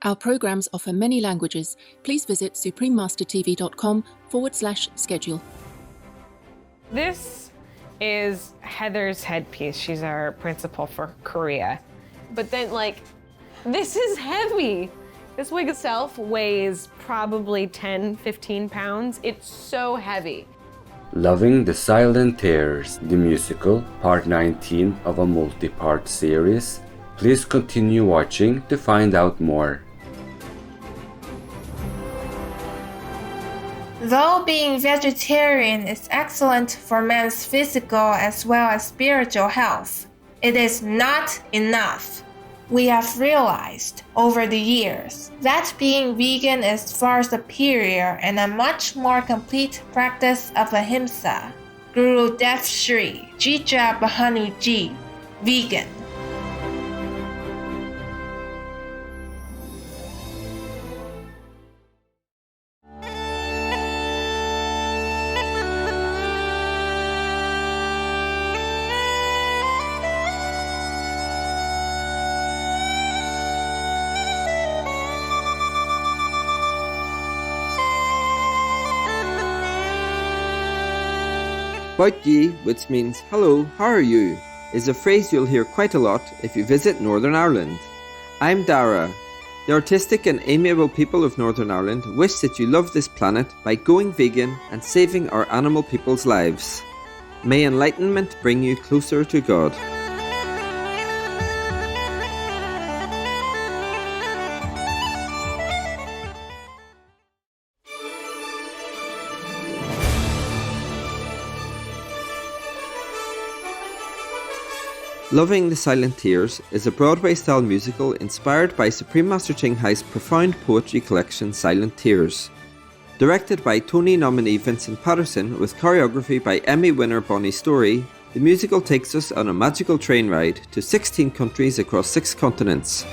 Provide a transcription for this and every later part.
Our programs offer many languages. Please visit suprememastertv.com/schedule. This is Heather's headpiece. She's our principal for Korea. But then, this is heavy. This wig itself weighs probably 10, 15 pounds. It's so heavy. Loving the Silent Tears, the musical, part 19 of a multi-part series. Please continue watching to find out more. Though being vegetarian is excellent for man's physical as well as spiritual health, it is not enough. We have realized over the years that being vegan is far superior and a much more complete practice of ahimsa. Guru Dev Shri Jija Bahanuji, vegan. Boit ye, which means hello, how are you, is a phrase you'll hear quite a lot if you visit Northern Ireland. I'm Dara. The artistic and amiable people of Northern Ireland wish that you love this planet by going vegan and saving our animal people's lives. May enlightenment bring you closer to God. Loving the Silent Tears is a Broadway-style musical inspired by Supreme Master Ching Hai's profound poetry collection Silent Tears. Directed by Tony nominee Vincent Patterson with choreography by Emmy winner Bonnie Story, the musical takes us on a magical train ride to 16 countries across 6 continents.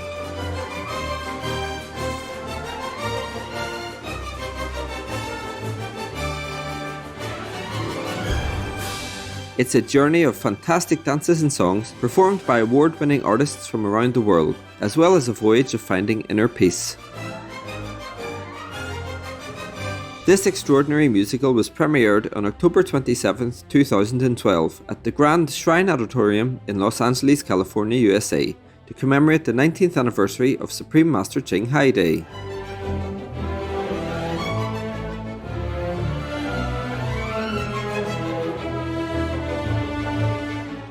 It's a journey of fantastic dances and songs performed by award-winning artists from around the world, as well as a voyage of finding inner peace. This extraordinary musical was premiered on October 27, 2012 at the Grand Shrine Auditorium in Los Angeles, California, USA, to commemorate the 19th anniversary of Supreme Master Ching Hai Day.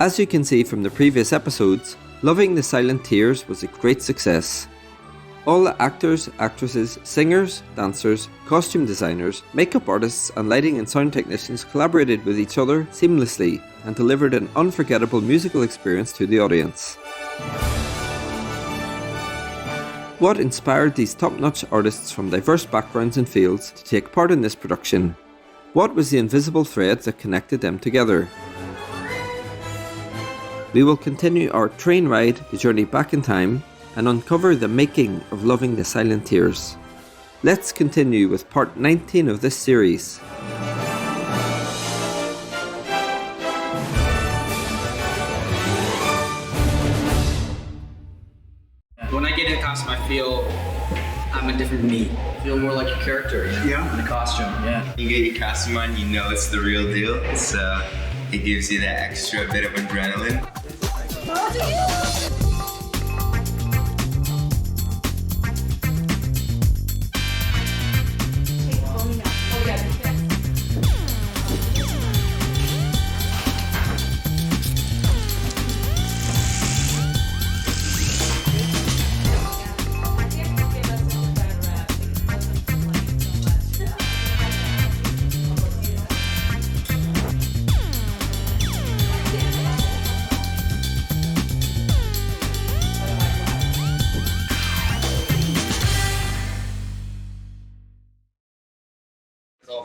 As you can see from the previous episodes, Loving the Silent Tears was a great success. All the actors, actresses, singers, dancers, costume designers, makeup artists and lighting and sound technicians collaborated with each other seamlessly and delivered an unforgettable musical experience to the audience. What inspired these top-notch artists from diverse backgrounds and fields to take part in this production? What was the invisible thread that connected them together? We will continue our train ride, the journey back in time, and uncover the making of Loving the Silent Tears. Let's continue with part 19 of this series. When I get in costume, I feel I'm a different me. I feel more like a character, in the costume, You get your costume on, you know it's the real deal. It gives you that extra bit of adrenaline.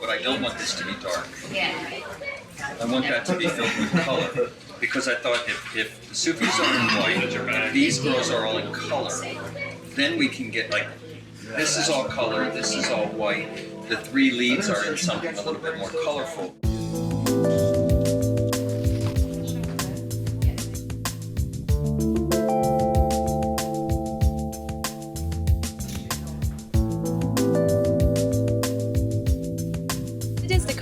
But I don't want this to be dark. I want that to be filled with color. Because I thought if the Sufis are in white, these girls are all in color, then we can get this is all color, this is all white. The 3 leads are in something a little bit more colorful.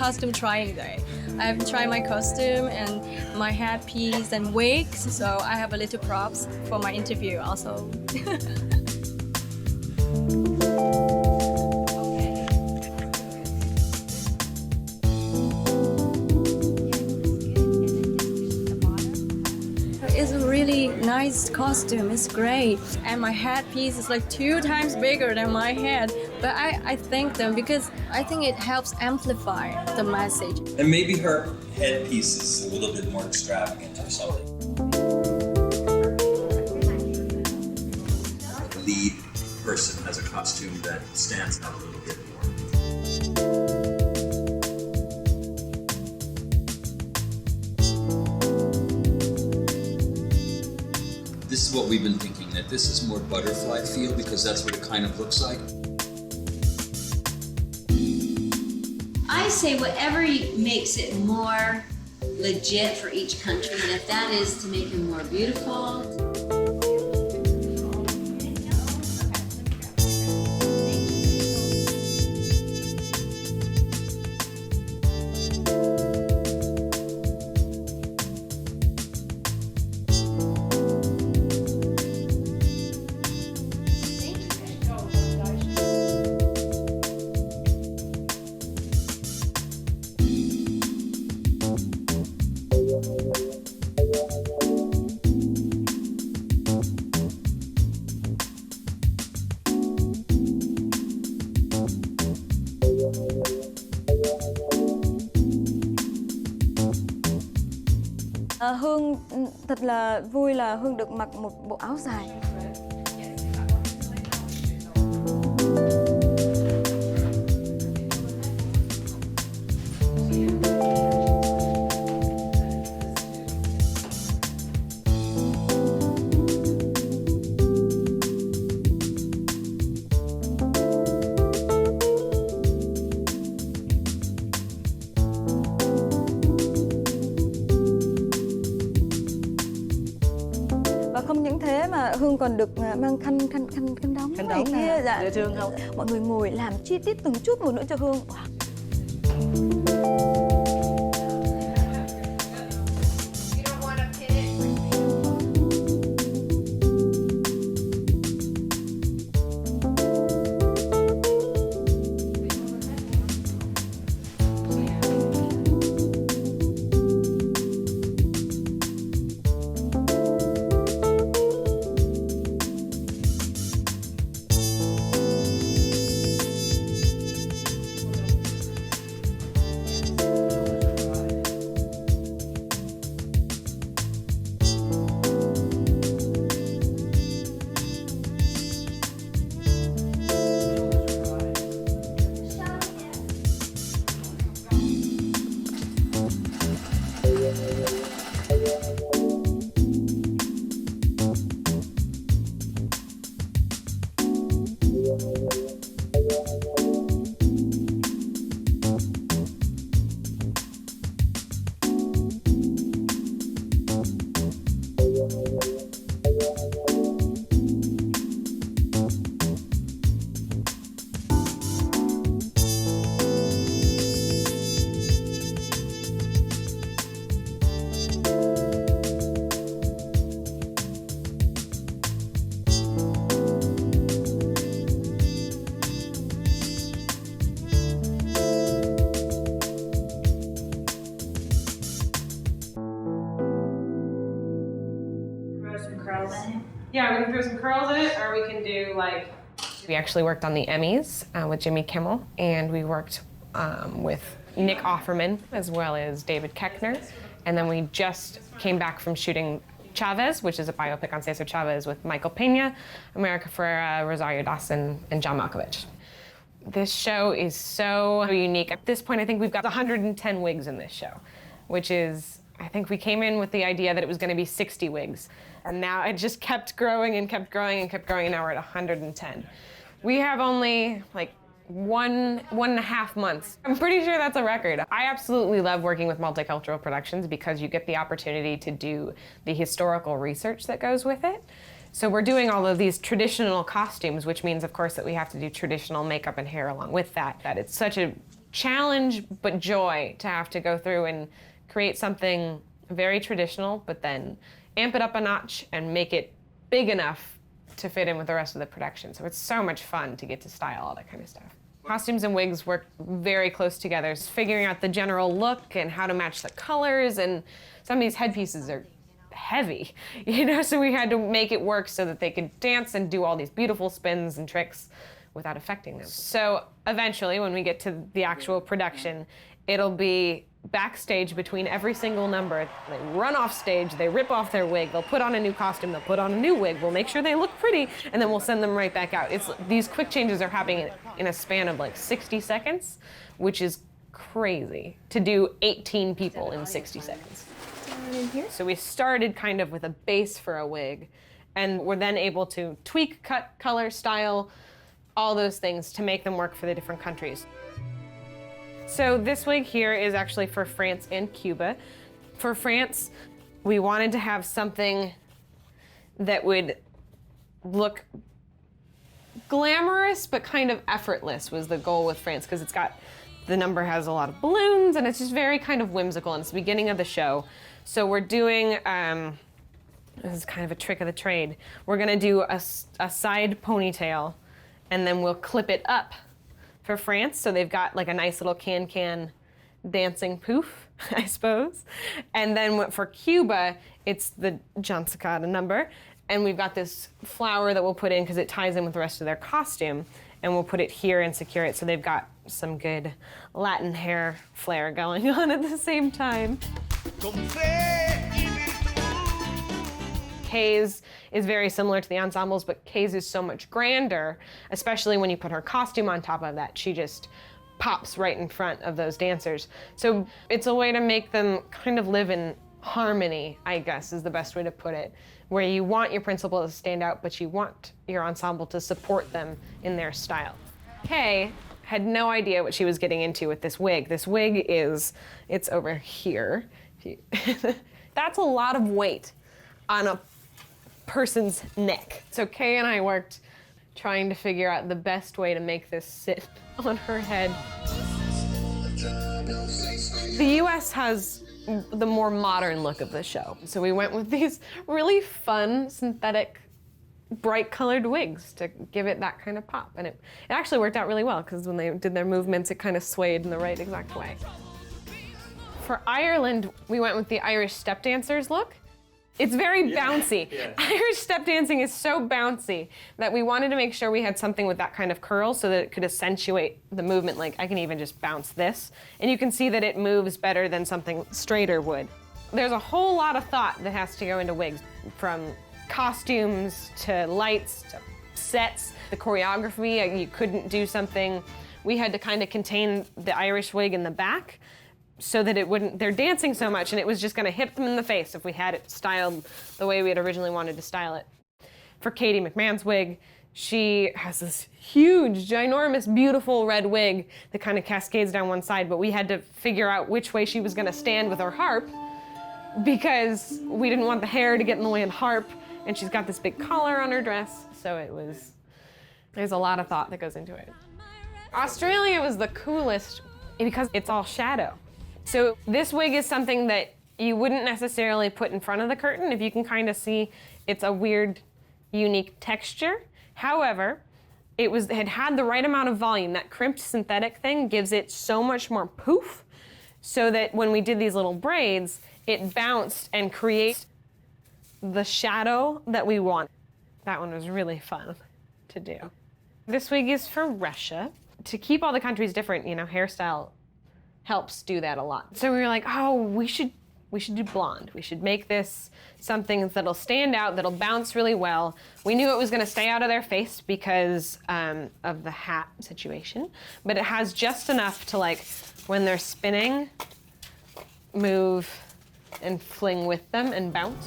costume trying day. I've tried my costume and my headpiece and wigs, so I have a little props for my interview also. It's a really nice costume, it's great. And my headpiece is like 2 times bigger than my head. But I thank them because I think it helps amplify the message. And maybe her headpiece is a little bit more extravagant or something. The lead person has a costume that stands out a little bit more. This is what we've been thinking, that this is more butterfly feel because that's what it kind of looks like. I say whatever makes it more legit for each country, and if that is to make them more beautiful. Hương thật là vui là Hương được mặc một bộ áo dài. Không những thế mà Hương còn được mang khăn đóng này kia, dạ, dễ thương không? Mọi người ngồi làm chi tiết từng chút một nữa cho Hương. Yeah, we can throw some curls in it, or we can do like... We actually worked on the Emmys with Jimmy Kimmel, and we worked with Nick Offerman as well as David Koechner. And then we just came back from shooting Chavez, which is a biopic on Cesar Chavez with Michael Pena, America Ferrera, Rosario Dawson, and John Malkovich. This show is so unique. At this point, I think we've got 110 wigs in this show, which is, I think we came in with the idea that it was going to be 60 wigs. And now it just kept growing and kept growing and kept growing, and now we're at 110. We have only like one and a half months. I'm pretty sure that's a record. I absolutely love working with multicultural productions because you get the opportunity to do the historical research that goes with it. So we're doing all of these traditional costumes, which means, of course, that we have to do traditional makeup and hair along with that. That it's such a challenge but joy to have to go through and create something very traditional, but then amp it up a notch and make it big enough to fit in with the rest of the production. So it's so much fun to get to style all that kind of stuff. Costumes and wigs work very close together, figuring out the general look and how to match the colors, and some of these headpieces are heavy, so we had to make it work so that they could dance and do all these beautiful spins and tricks without affecting them. So eventually, when we get to the actual production, it'll be backstage between every single number. They run off stage, they rip off their wig, they'll put on a new costume, they'll put on a new wig, we'll make sure they look pretty, and then we'll send them right back out. These quick changes are happening in a span of like 60 seconds, which is crazy to do 18 people in 60 seconds. So we started kind of with a base for a wig, and we're then able to tweak, cut, color, style, all those things to make them work for the different countries. So this wig here is actually for France and Cuba. For France, we wanted to have something that would look glamorous but kind of effortless was the goal with France, because the number has a lot of balloons and it's just very kind of whimsical, and it's the beginning of the show. So we're doing, this is kind of a trick of the trade. We're gonna do a side ponytail, and then we'll clip it up for France. So they've got like a nice little can-can dancing poof, I suppose. And then for Cuba, it's the Jansicada number. And we've got this flower that we'll put in because it ties in with the rest of their costume. And we'll put it here and secure it. So they've got some good Latin hair flair going on at the same time. Kay's is very similar to the ensembles, but Kay's is so much grander, especially when you put her costume on top of that. She just pops right in front of those dancers. So it's a way to make them kind of live in harmony, I guess is the best way to put it, where you want your principal to stand out, but you want your ensemble to support them in their style. Kay had no idea what she was getting into with this wig. This wig it's over here. That's a lot of weight on a person's neck. So Kay and I worked trying to figure out the best way to make this sit on her head. The US has the more modern look of the show. So we went with these really fun, synthetic, bright colored wigs to give it that kind of pop. And it actually worked out really well, because when they did their movements, it kind of swayed in the right exact way. For Ireland, we went with the Irish step dancers look. It's very bouncy. Yeah. Irish step dancing is so bouncy that we wanted to make sure we had something with that kind of curl so that it could accentuate the movement. Like I can even just bounce this, and you can see that it moves better than something straighter would. There's a whole lot of thought that has to go into wigs, from costumes to lights to sets, the choreography. You couldn't do something. We had to kind of contain the Irish wig in the back, so that it wouldn't, they're dancing so much and it was just gonna hit them in the face if we had it styled the way we had originally wanted to style it. For Katie McMahon's wig, she has this huge, ginormous, beautiful red wig that kind of cascades down one side, but we had to figure out which way she was gonna stand with her harp, because we didn't want the hair to get in the way of the harp, and she's got this big collar on her dress, so there's a lot of thought that goes into it. Australia was the coolest because it's all shadow. So this wig is something that you wouldn't necessarily put in front of the curtain. If you can kind of see, it's a weird, unique texture. However, it had the right amount of volume. That crimped synthetic thing gives it so much more poof, so that when we did these little braids, it bounced and creates the shadow that we want. That one was really fun to do. This wig is for Russia. To keep all the countries different, hairstyle helps do that a lot. So we were like, oh, we should do blonde. We should make this something that'll stand out, that'll bounce really well. We knew it was gonna stay out of their face because of the hat situation, but it has just enough to, like, when they're spinning, move and fling with them and bounce.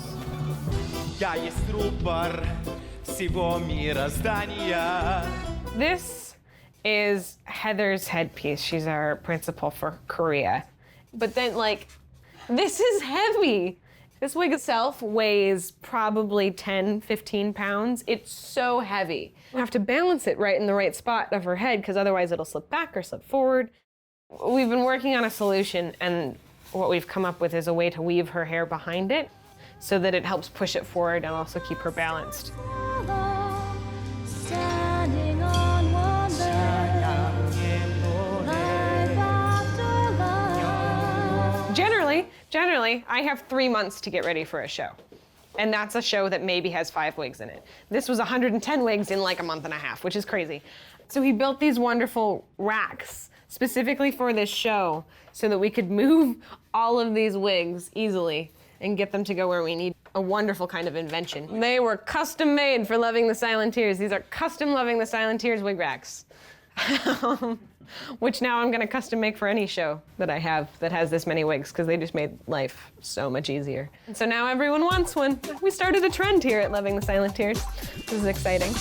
This is Heather's headpiece. She's our principal for Korea. But then, this is heavy. This wig itself weighs probably 10, 15 pounds. It's so heavy. You have to balance it right in the right spot of her head, because otherwise it'll slip back or slip forward. We've been working on a solution, and what we've come up with is a way to weave her hair behind it so that it helps push it forward and also keep her balanced. Generally, I have 3 months to get ready for a show. And that's a show that maybe has 5 wigs in it. This was 110 wigs in like a month and a half, which is crazy. So he built these wonderful racks specifically for this show so that we could move all of these wigs easily and get them to go where we need. A wonderful kind of invention. They were custom made for Loving the Silent Tears. These are custom Loving the Silent Tears wig racks. Which now I'm gonna custom make for any show that I have that has this many wigs, because they just made life so much easier. And so now everyone wants one. We started a trend here at Loving the Silent Tears. This is exciting.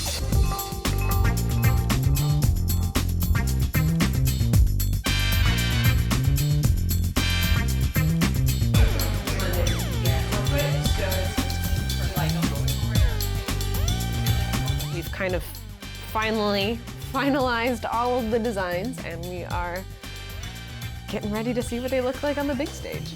We've kind of finalized all of the designs, and we are getting ready to see what they look like on the big stage.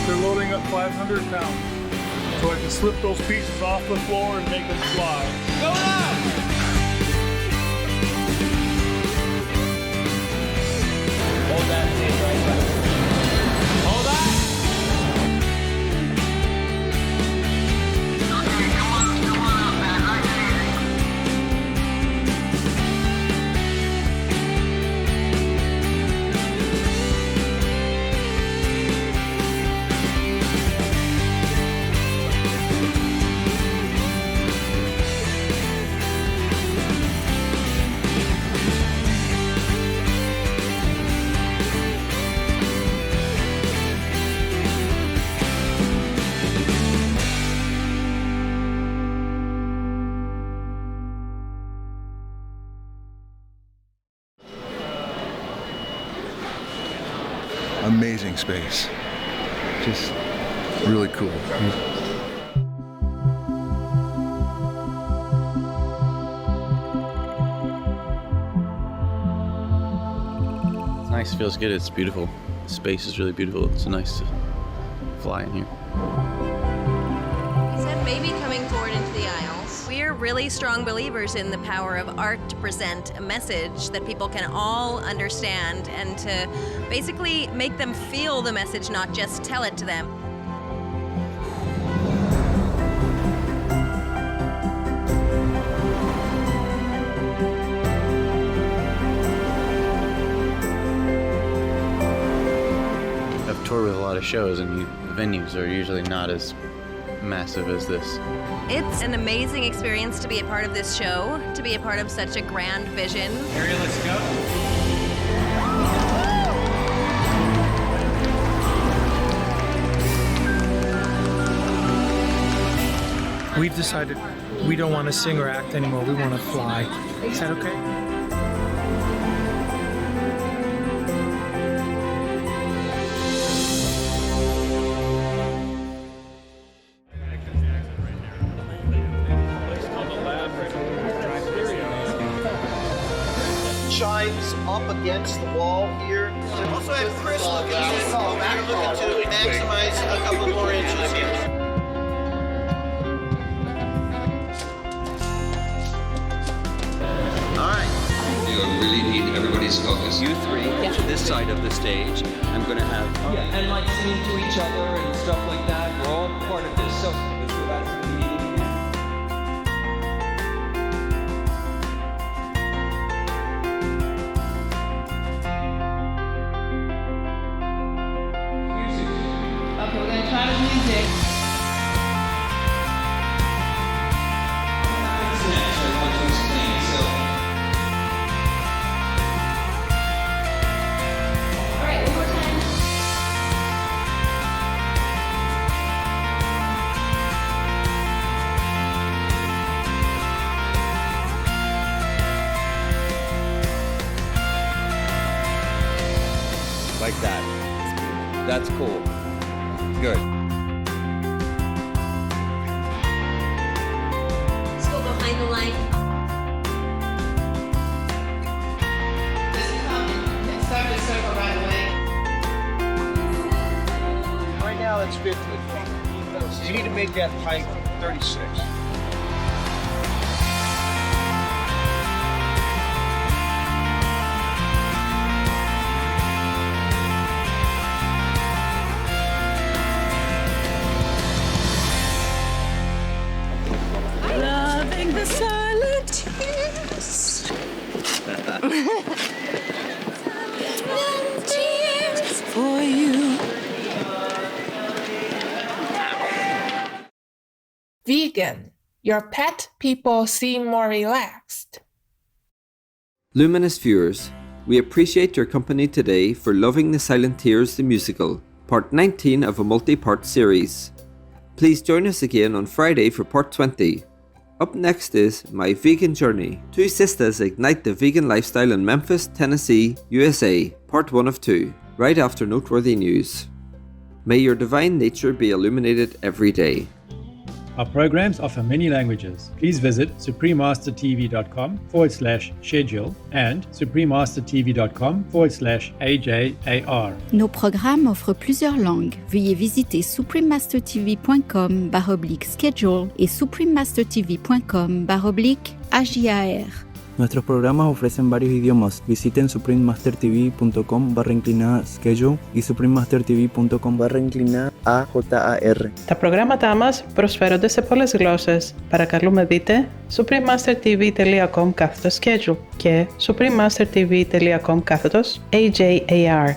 They're loading up 500 pounds, so I can slip those pieces off the floor and make them fly. Go up! Hold that, stay right back. Hold that! Okay, come on up, man. Amazing space. Just really cool. It's nice, feels good, it's beautiful. The space is really beautiful. It's nice to fly in here. He said maybe coming forward into the aisles. We're really strong believers in the power of art to present a message that people can all understand and to basically make them feel the message, not just tell it to them. I've toured with a lot of shows, and the venues are usually not as massive as this. It's an amazing experience to be a part of this show, to be a part of such a grand vision. Ariel, let's go. We've decided we don't want to sing or act anymore. We want to fly. Is that okay? Chimes up against the wall here. Also have Chris look at this. You're looking to maximize a couple more inches here. You really need everybody's focus. You three to this side of the stage. I'm going to have And like singing to each other and stuff like that. We're all part of this. So let's go back to the beginning again. Okay, we're gonna try the music. like that. That's cool. Good. Let's go behind the line. Start the circle right away. Right now, that's 50. You need to make that height 36. Loving the silent tears. Tears for you. Vegan. Your pet people seem more relaxed. Luminous viewers, we appreciate your company today for Loving the Silent Tears the Musical, part 19 of a multi-part series. Please join us again on Friday for part 20. Up next is My Vegan Journey. Two sisters ignite the vegan lifestyle in Memphis, Tennessee, USA, part 1 of 2, right after noteworthy news. May your divine nature be illuminated every day. Our programs offer many languages. Please visit suprememastertv.com/schedule and suprememastertv.com/AJAR. Nos programmes offrent plusieurs langues. Veuillez visiter suprememastertv.com/schedule et suprememastertv.com/AJAR. Nuestros programas ofrecen varios idiomas. Visiten suprememastertv.com/schedule y suprememastertv.com/AJAR. Τα προγράμματά μας προσφέρονται σε πολλές γλώσσες. Παρακαλούμε δείτε suprememastertv.com/schedule και suprememastertv.com/AJAR.